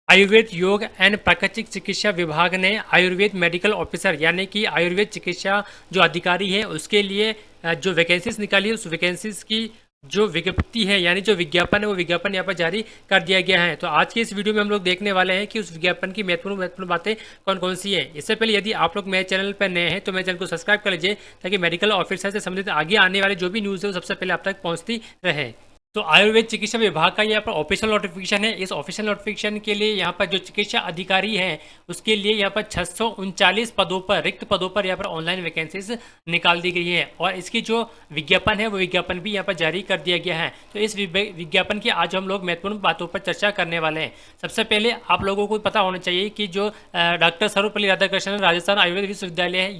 आयुर्वेद योग एंड प्राकृतिक चिकित्सा विभाग ने आयुर्वेद मेडिकल ऑफिसर यानी कि आयुर्वेद चिकित्सा जो अधिकारी है उसके लिए जो वैकेंसीज निकाली है उस वैकेंसीज की जो विज्ञप्ति है यानी जो विज्ञापन है वो विज्ञापन यहाँ पर जारी कर दिया गया है। तो आज के इस वीडियो में हम लोग देखने वाले हैं कि उस विज्ञापन की महत्वपूर्ण बातें कौन कौन सी है। इससे पहले यदि आप लोग मेरे चैनल पर नए हैं तो मेरे चैनल को सब्सक्राइब कर लीजिए ताकि मेडिकल ऑफिसर से संबंधित आगे आने वाले जो भी न्यूज़ है वो सबसे पहले आप तक पहुँचती रहे। तो आयुर्वेद चिकित्सा विभाग का यहाँ पर ऑफिशियल नोटिफिकेशन है। इस ऑफिशियल नोटिफिकेशन के लिए यहाँ पर जो चिकित्सा अधिकारी हैं उसके लिए यहाँ पर 639 पदों पर रिक्त पदों पर यहाँ पर ऑनलाइन वैकेंसीज निकाल दी गई है और इसकी जो विज्ञापन है वो विज्ञापन भी यहाँ पर जारी कर दिया गया है। तो इस विज्ञापन की आज हम लोग महत्वपूर्ण बातों पर चर्चा करने वाले हैं। सबसे पहले आप लोगों को पता होना चाहिए कि जो डॉक्टर सर्वपल्ली राधाकृष्णन राजस्थान आयुर्वेद विश्वविद्यालय है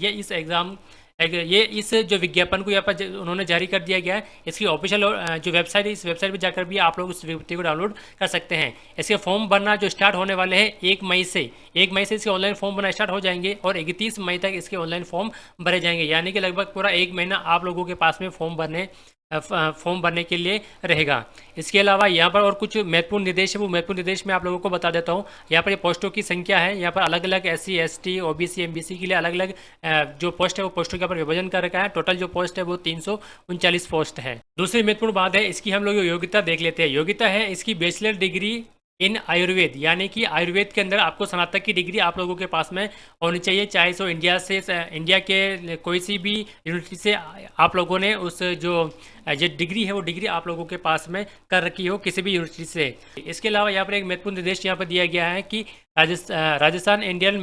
ये इस जो विज्ञापन को यहाँ पर उन्होंने जारी कर दिया गया है। इसकी ऑफिशियल जो वेबसाइट है इस वेबसाइट पर जाकर भी आप लोग उस विज्ञप्ति को डाउनलोड कर सकते हैं। इसके फॉर्म भरना जो स्टार्ट होने वाले हैं 1 मई से इसके ऑनलाइन फॉर्म भरना स्टार्ट हो जाएंगे और 31 मई तक इसके ऑनलाइन फॉर्म भरे जाएंगे, यानी कि लगभग पूरा 1 महीना आप लोगों के पास में फॉर्म भरने के लिए रहेगा। इसके अलावा यहाँ पर और कुछ महत्वपूर्ण निर्देश है, वो महत्वपूर्ण निर्देश मैं आप लोगों को बता देता हूँ। यहाँ पर ये पोस्टों की संख्या है, यहाँ पर अलग अलग SC ST OBC MBC के लिए अलग अलग जो पोस्ट है वो पोस्टों के ऊपर विभाजन कर रखा है। टोटल जो पोस्ट है वो 339 पोस्ट है। दूसरी महत्वपूर्ण बात है इसकी हम लोग योग्यता देख लेते हैं। योग्यता है इसकी बैचलर डिग्री इन आयुर्वेद, यानी कि आयुर्वेद के अंदर आपको स्नातक की डिग्री आप लोगों के पास में होनी चाहिए, चाहे सो इंडिया के कोई सी भी यूनिवर्सिटी से आप लोगों ने उस जो डिग्री है वो डिग्री आप लोगों के पास में कर रखी हो किसी भी यूनिवर्सिटी से। इसके अलावा यहाँ पर एक महत्वपूर्ण निर्देश यहाँ पर दिया गया है कि राजस्थान इंडियन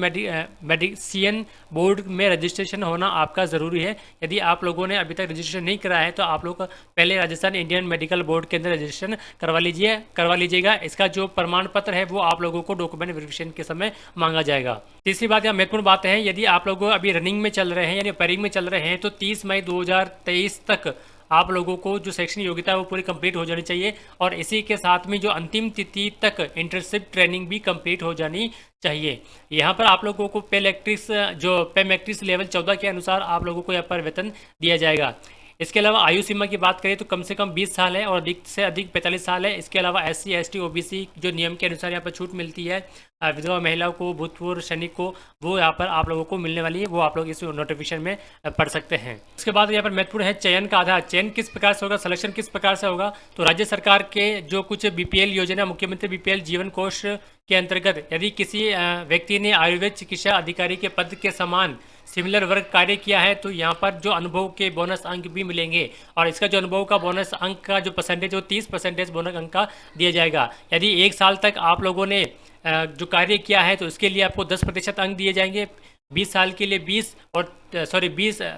मेडिसिन बोर्ड में रजिस्ट्रेशन होना आपका ज़रूरी है। यदि आप लोगों ने अभी तक रजिस्ट्रेशन नहीं कराया है तो आप लोग पहले राजस्थान इंडियन मेडिकल बोर्ड के अंदर रजिस्ट्रेशन करवा लीजिएगा। इसका जो प्रमाण पत्र है वो आप लोगों को डॉक्यूमेंट वेरिफिकेशन के समय मांगा जाएगा। तीसरी बात या महत्वपूर्ण बात है, यदि आप लोग अभी रनिंग में चल रहे हैं यानी पैरिंग में चल रहे हैं तो 30 मई 2023 तक आप लोगों को जो शैक्षणिक योग्यता है वो पूरी कंप्लीट हो जानी चाहिए और इसी के साथ में जो अंतिम तिथि तक इंटर्नशिप ट्रेनिंग भी कंप्लीट हो जानी चाहिए। यहाँ पर आप लोगों को पे मैट्रिक्स लेवल 14 के अनुसार आप लोगों को यहाँ पर वेतन दिया जाएगा। इसके अलावा आयु सीमा की बात करें तो कम से कम 20 साल है और अधिक से अधिक 45 साल है। इसके अलावा SC ST OBC जो नियम के अनुसार यहाँ पर छूट मिलती है विधवा महिलाओं को, भूतपूर्व सैनिक को, वो यहाँ पर आप लोगों को मिलने वाली है, वो आप लोग इस नोटिफिकेशन में पढ़ सकते हैं। उसके बाद यहाँ पर महत्वपूर्ण है चयन का आधार। चयन किस प्रकार से होगा, सिलेक्शन किस प्रकार से होगा, तो राज्य सरकार के जो कुछ BPL योजना, मुख्यमंत्री BPL जीवन कोष के अंतर्गत यदि किसी व्यक्ति ने आयुर्वेद चिकित्सा अधिकारी के पद के समान सिमिलर वर्क कार्य किया है तो यहाँ पर जो अनुभव के बोनस अंक भी मिलेंगे और इसका जो अनुभव का बोनस अंक का जो परसेंटेज वो 30% बोनस अंक का दिया जाएगा। यदि 1 साल तक आप लोगों ने जो कार्य किया है तो उसके लिए आपको 10% अंक दिए जाएंगे, 20 साल के लिए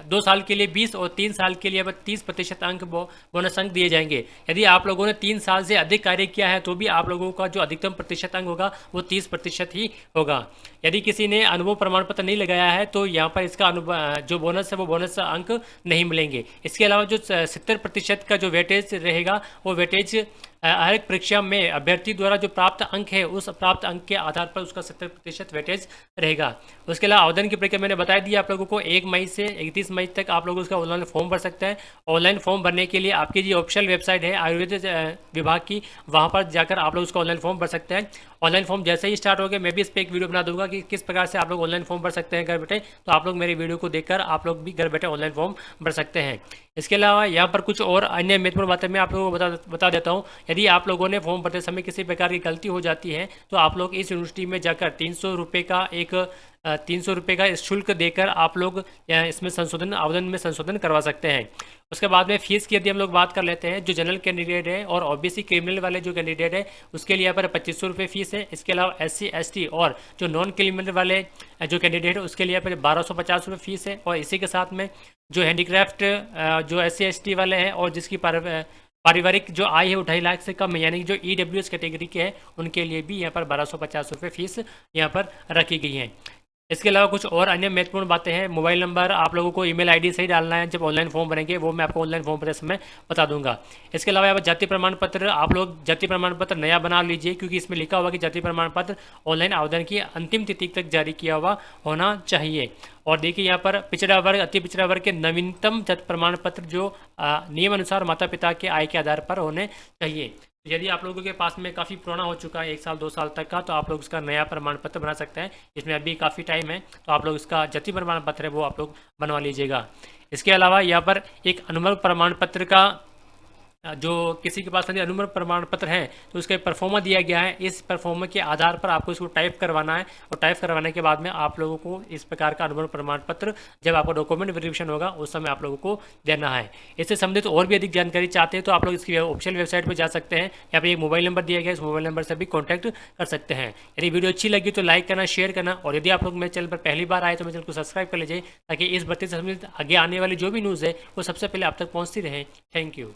2 साल के लिए 20 और 3 साल के लिए 30% अंक बोनस अंक दिए जाएंगे। यदि आप लोगों ने 3 साल से अधिक कार्य किया है तो भी आप लोगों का जो अधिकतम प्रतिशत अंक होगा वो 30% ही होगा। यदि किसी ने अनुभव प्रमाण पत्र नहीं लगाया है तो यहाँ पर इसका जो बोनस है वो बोनस अंक नहीं मिलेंगे। इसके अलावा जो 70% का जो वेटेज रहेगा वो वेटेज हर एक परीक्षा में अभ्यर्थी द्वारा जो प्राप्त अंक है उस प्राप्त अंक के आधार पर उसका 70% वेटेज रहेगा। उसके अलावा आवेदन की प्रक्रिया मैंने बता दी आप लोगों को, 1 मई से 31 मई तक आप लोग उसका ऑनलाइन फॉर्म भर सकते हैं। ऑनलाइन फॉर्म भरने के लिए आपकी जो ऑफिशियल वेबसाइट है आयुर्वेद विभाग की, वहाँ पर जाकर आप लोग उसका ऑनलाइन फॉर्म भर सकते हैं। ऑनलाइन फॉर्म जैसे ही स्टार्ट हो गया मैं भी इस पर एक वीडियो बना दूंगा कि किस प्रकार से आप लोग ऑनलाइन फॉर्म भर सकते हैं घर बैठे, तो आप लोग मेरी वीडियो को देखकर आप लोग भी घर बैठे ऑनलाइन फॉर्म भर सकते हैं। इसके अलावा यहाँ पर कुछ और अन्य महत्वपूर्ण बातें मैं आप लोगों को बता देता हूँ। यदि आप लोगों ने फॉर्म भरते समय किसी प्रकार की गलती हो जाती है तो आप लोग इस यूनिवर्सिटी में जाकर 300 रुपये का शुल्क देकर आप लोग इसमें आवेदन में संशोधन करवा सकते हैं। उसके बाद में फीस की यदि हम लोग बात कर लेते हैं, जो जनरल कैंडिडेट है और OBC क्रिमिनल वाले जो कैंडिडेट है उसके लिए यहाँ पर 2500 रुपये फीस है। इसके अलावा SC ST और जो नॉन क्रिमिनल वाले जो कैंडिडेट है उसके लिए यहाँ पर 1250 रुपये फीस है। और इसी के साथ में जो हैंडीक्राफ्ट जो SC ST वाले हैं और जिसकी पारिवारिक जो आय है वो 2.5 लाख से कम है, यानी कि जो EWS कैटेगरी के हैं उनके लिए भी यहाँ पर 1250 रुपये फीस यहाँ पर रखी गई है। इसके अलावा कुछ और अन्य महत्वपूर्ण बातें हैं। मोबाइल नंबर आप लोगों को ईमेल आईडी सही डालना है जब ऑनलाइन फॉर्म भरेंगे, वो मैं आपको ऑनलाइन फॉर्म भरते समय बता दूंगा। इसके अलावा यहाँ पर जाति प्रमाण पत्र, आप लोग जाति प्रमाण पत्र नया बना लीजिए क्योंकि इसमें लिखा हुआ कि जाति प्रमाण पत्र ऑनलाइन आवेदन की अंतिम तिथि तक जारी किया हुआ होना चाहिए। और देखिए यहाँ पर पिछड़ा वर्ग, अति पिछड़ा वर्ग के नवीनतम जाति प्रमाण पत्र जो नियम अनुसार माता पिता के आय के आधार पर होने चाहिए। तो यदि आप लोगों के पास में काफ़ी पुराना हो चुका है 1 साल 2 साल तक का, तो आप लोग उसका नया प्रमाण पत्र बना सकते हैं। इसमें अभी काफ़ी टाइम है, तो आप लोग इसका जति प्रमाण पत्र है वो आप लोग बनवा लीजिएगा। इसके अलावा यहाँ पर एक अनुबंध प्रमाण पत्र का जो किसी के पास यदि अनुबंध प्रमाण पत्र है तो उसका परफॉर्मा दिया गया है। इस परफॉर्मा के आधार पर आपको इसको टाइप करवाना है और टाइप करवाने के बाद में आप लोगों को इस प्रकार का अनुबंध प्रमाण पत्र जब आपका डॉक्यूमेंट वेरिफिकेशन होगा उस समय आप लोगों को देना है। इससे संबंधित और भी अधिक जानकारी चाहते हैं तो आप लोग इसकी ऑफिशियल वेबसाइट पर जा सकते हैं। यहाँ पर एक मोबाइल नंबर दिया गया है, इस मोबाइल नंबर से भी कॉन्टैक्ट कर सकते हैं। यदि वीडियो अच्छी लगी तो लाइक करना, शेयर करना, और यदि आप लोग मेरे चैनल पर पहली बार आए तो मेरे चैनल को सब्सक्राइब कर लीजिए ताकि इस भर्ती से संबंधित आगे आने वाली जो भी न्यूज़ है वो सबसे पहले आप तक पहुँचती रहे। Thank you.